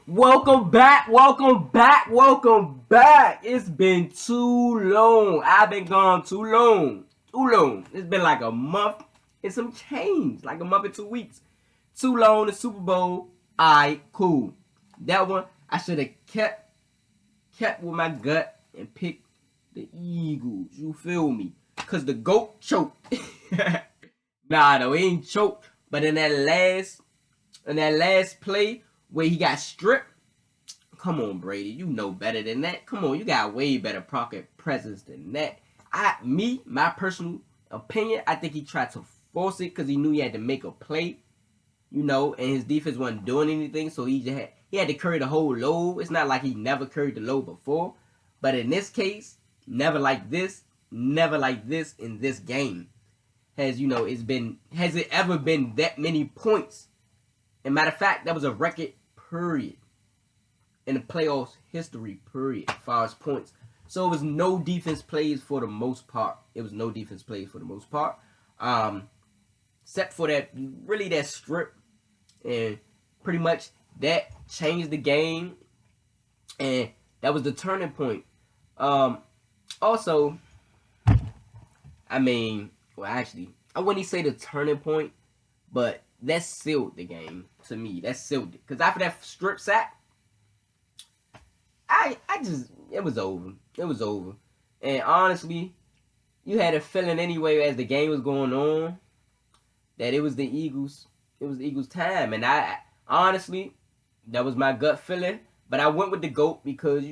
Welcome back, welcome back, welcome back. It's been too long. I've been gone too long. Too long. It's been like a month and some change. Like a month and 2 weeks. Too long, the Super Bowl. Alright, cool. That one I should have kept with my gut and picked the Eagles. You feel me? Cause the GOAT choked. Nah, though, he ain't choked. But in that last play where he got stripped. Come on, Brady. You know better than that. Come on, you got way better pocket presence than that. My personal opinion, I think he tried to force it because he knew he had to make a play, and his defense wasn't doing anything, so he had to carry the whole load. It's not like he never carried the load before, but in this case, never like this in this game. Has it ever been that many points? And matter of fact, that was a record period in the playoffs history period as far as points. So it was no defense plays for the most part. Except for that strip, and pretty much that changed the game, and that was the turning point. Also, actually, I wouldn't say the turning point, but that sealed the game to me. That sealed it because after that strip sack, it was over. It was over. And honestly, you had a feeling anyway as the game was going on that it was the Eagles. It was the Eagles' time, and I honestly, that was my gut feeling. But I went with the GOAT because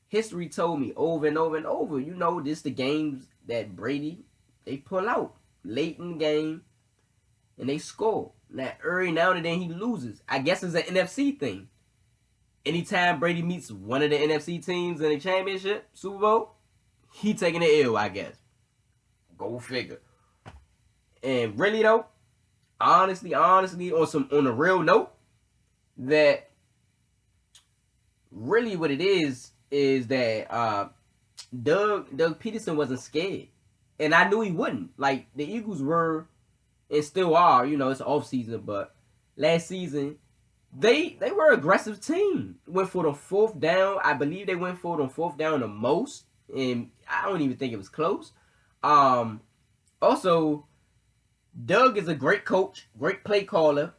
history told me over and over and over. This the games that Brady they pull out late in the game and they score. Now early now and then he loses. I guess it's an NFC thing. Anytime Brady meets one of the NFC teams in the championship, Super Bowl, he taking the L, I guess. Go figure. And really though, honestly, on a real note, that really what it is that Doug Peterson wasn't scared. And I knew he wouldn't. Like the Eagles were and still are, it's off season, but last season they were an aggressive team. Went for the fourth down. I believe they went for the fourth down the most, and I don't even think it was close. Also, Doug is a great coach, great play caller,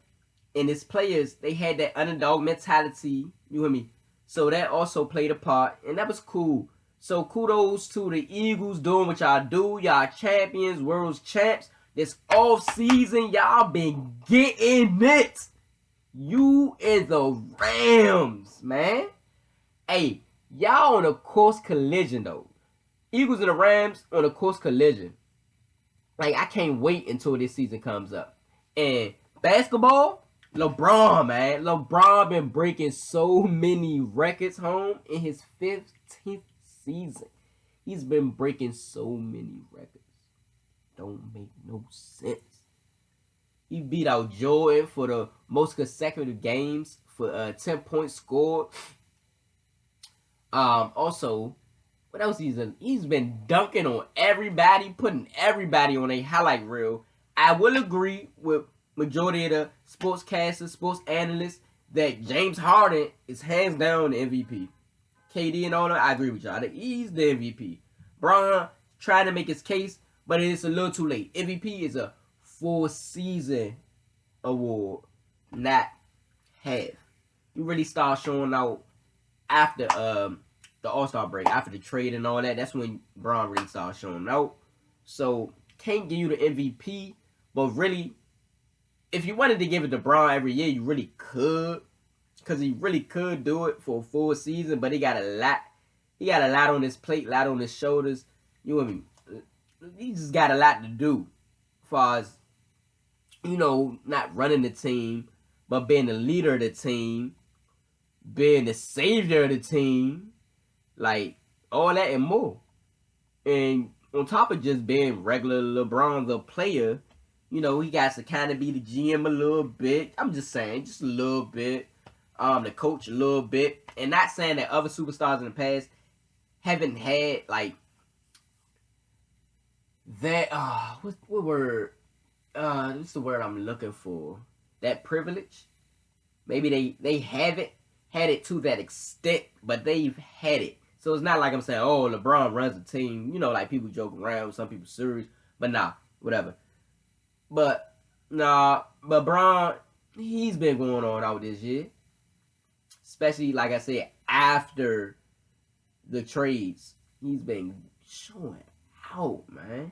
and his players they had that underdog mentality. You hear me? So that also played a part, and that was cool. So kudos to the Eagles doing what y'all do. Y'all champions, world champs. This off season, y'all been getting it. You and the Rams, man. Hey, y'all on a course collision though. Eagles and the Rams on a course collision. Like I can't wait until this season comes up. And basketball, LeBron, man. LeBron been breaking so many records home in his 15th season. He's been breaking so many records. Don't make no sense. He beat out Jordan for the most consecutive games for 10 points scored. Also, what else he's been dunking on everybody, putting everybody on a highlight reel. I will agree with majority of the sportscasters, sports analysts that James Harden is hands down the MVP. KD and all that, I agree with y'all. He's the MVP. Bron trying to make his case, but it's a little too late. MVP is a full season award, not half. You really start showing out after the All-Star break, after the trade and all that. That's when Bron really started showing out. So can't give you the MVP, but really, if you wanted to give it to Bron every year, you really could, because he really could do it for a full season. But he got a lot. He got a lot on his plate, a lot on his shoulders. You know what I mean? He just got a lot to do, as far as not running the team, but being the leader of the team, being the savior of the team, like all that and more. And on top of just being regular LeBron the player, he got to kind of be the GM a little bit. I'm just saying, just a little bit. The coach a little bit. And not saying that other superstars in the past haven't had like that. What word? This is the word I'm looking for. That privilege. Maybe they have it, had it to that extent, but they've had it. So it's not like I'm saying, oh, LeBron runs a team. You know, like people joke around, some people serious, but nah, whatever. But nah, but Bron, he's been going on out this year, especially like I said after the trades. He's been showing out, man.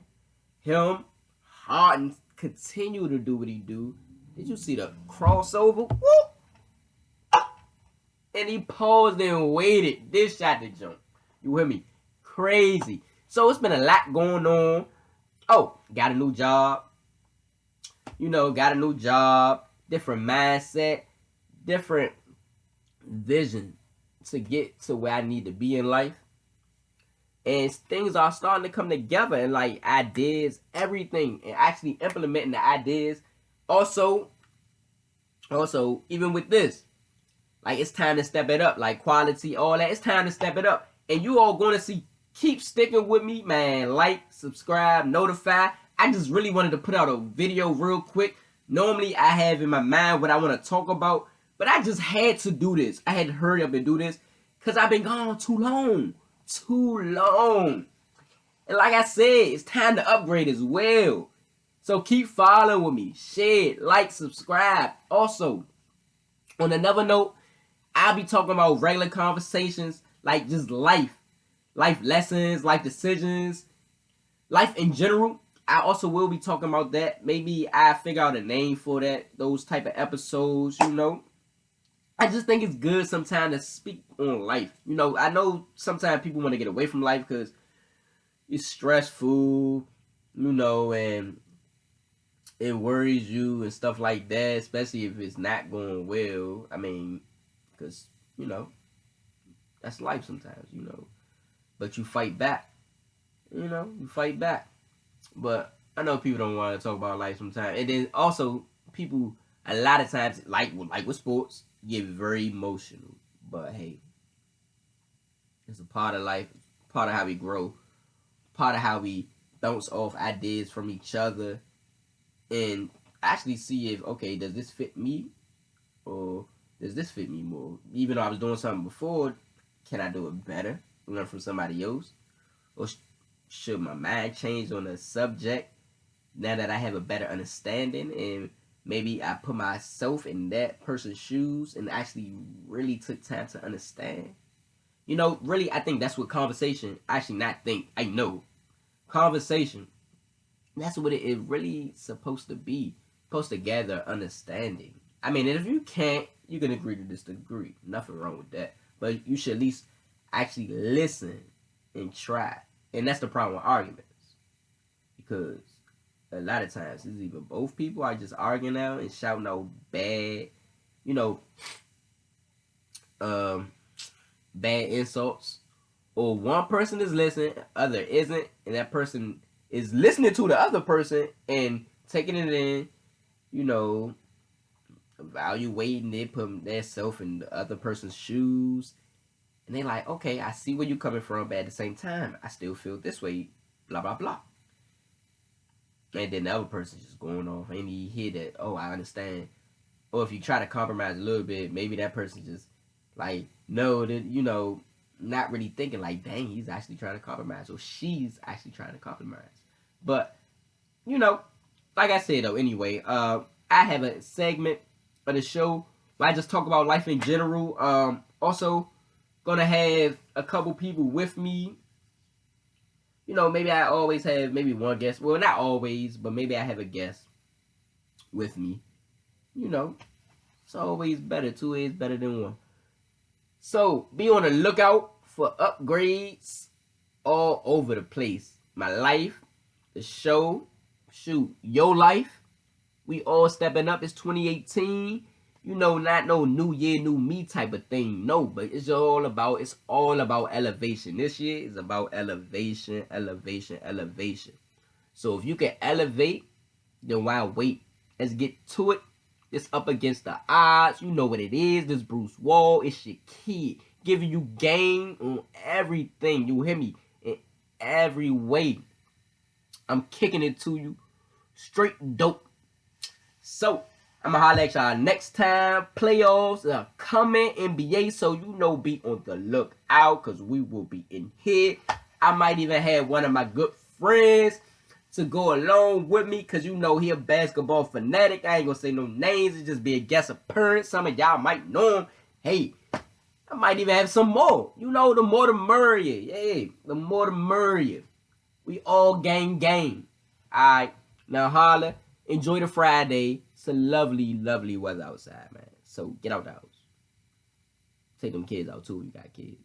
Him, Harden continue to do what he do. Did you see the crossover? Whoop! And he paused and waited. This shot to jump. You hear me? Crazy. So it's been a lot going on. Oh, got a new job. You know, got a new job. Different mindset. Different vision to get to where I need to be in life. And things are starting to come together, and like ideas, everything, and actually implementing the ideas. Also, even with this, like it's time to step it up, like quality, all that. It's time to step it up, and you all going to see. Keep sticking with me, man. Like, subscribe, notify. I just really wanted to put out a video real quick. Normally, I have in my mind what I want to talk about, but I just had to do this. I had to hurry up and do this because I've been gone too long. Too long. And like I said, it's time to upgrade as well. So keep following with me. Share, like, subscribe. Also, on another note, I'll be talking about regular conversations, like just life lessons, life decisions, life in general. I also will be talking about that. Maybe I figure out a name for that, those type of episodes, you know. I just think it's good sometimes to speak on life. You know, I know sometimes people want to get away from life because it's stressful, you know, and it worries you and stuff like that, especially if it's not going well. I mean, because, you know, that's life sometimes, you know. But you fight back. You know, you fight back. But I know people don't want to talk about life sometimes. And then also, people, a lot of times, like with sports, get very emotional. But hey, it's a part of life, part of how we grow, part of how we bounce off ideas from each other and actually see if, okay, does this fit me or does this fit me more? Even though I was doing something before, can I do it better? Learn from somebody else? Or should my mind change on a subject now that I have a better understanding and maybe I put myself in that person's shoes and actually really took time to understand? You know, really, I think that's what conversation, actually not think, I know. Conversation, that's what it really supposed to be. Supposed to gather understanding. I mean, if you can't, you can agree to disagree. Nothing wrong with that. But you should at least actually listen and try. And that's the problem with arguments. Because a lot of times, it's either both people are just arguing out and shouting out bad, you know, bad insults. Or one person is listening, other isn't, and that person is listening to the other person and taking it in, you know, evaluating it, putting themselves in the other person's shoes. And they like, okay, I see where you're coming from, but at the same time, I still feel this way, blah, blah, blah. And then the other person's just going off, and you hear that, oh, I understand. Or if you try to compromise a little bit, maybe that person just like, no, that, you know, not really thinking like, dang, he's actually trying to compromise, or she's actually trying to compromise. But, you know, like I said though, anyway, I have a segment of the show where I just talk about life in general. Also gonna have a couple people with me. You know, maybe I always have maybe one guest. Well, not always, but maybe I have a guest with me. You know, it's always better. Two is better than one. So be on the lookout for upgrades all over the place. My life, the show, shoot, your life. We all stepping up. It's 2018. You know, not no new year, new me type of thing. No, but it's all about elevation. This year is about elevation, elevation, elevation. So if you can elevate, then why wait? Let's get to it. It's up against the odds. You know what it is. This Bruce Wall. It's your kid. Giving you game on everything. You hear me? In every way. I'm kicking it to you. Straight dope. So, I'ma holler at y'all next time. Playoffs are coming, NBA, so you know be on the lookout, because we will be in here. I might even have one of my good friends to go along with me, because you know he a basketball fanatic. I ain't gonna say no names. It just be a guest appearance. Some of y'all might know him. Hey, I might even have some more. You know, the more the merrier. Yeah, the more the merrier. We all gang. Alright, now holla. Enjoy the Friday. It's a lovely, lovely weather outside, man. So get out the house. Take them kids out too. You got kids.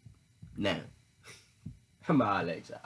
Now, I'm gonna holla at y'all.